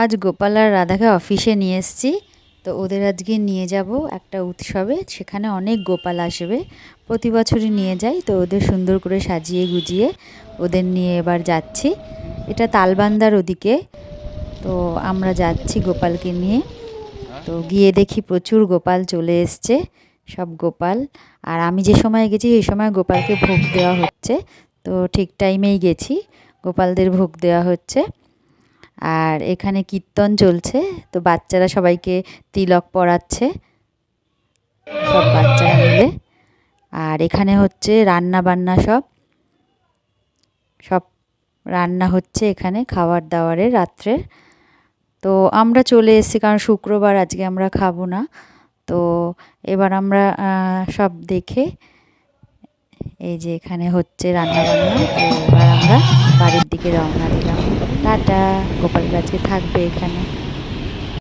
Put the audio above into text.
আজ গোপাল আর রাধাকে অফিসে নিয়ে এসেছি। তো ওদের আজকে নিয়ে যাব একটা উৎসবে, সেখানে অনেক গোপাল আসবে। প্রতি বছরই নিয়ে যাই, তো ওদের সুন্দর করে সাজিয়ে গুজিয়ে ওদের নিয়ে এবার যাচ্ছি। এটা তালবান্দার ওদিকে। তো আমরা যাচ্ছি গোপালকে নিয়ে। তো গিয়ে দেখি প্রচুর গোপাল চলে এসছে, সব গোপাল। আর আমি যে সময় গেছি সেই সময় গোপালকে ভোগ দেওয়া হচ্ছে। তো ঠিক টাইমেই গেছি, গোপালদের ভোগ দেওয়া হচ্ছে। আর এখানে কীর্তন চলছে, তো বাচ্চারা সবাইকে তিলক পরাচ্ছে, সব বাচ্চারা মিলে। আর এখানে হচ্ছে রান্না বান্না, সব সব রান্না হচ্ছে এখানে, খাবার দাবারের রাত্রের। তো আমরা চলে এসেছি, কারণ শুক্রবার আজকে আমরা খাবো না। তো এবার আমরা সব দেখে, এই যে এখানে হচ্ছে রান্না বান্না। তো এবার আমরা বাড়ির দিকে রওনা দিলাম। টাটা। গোপাল আজকে থাকবে এখানে।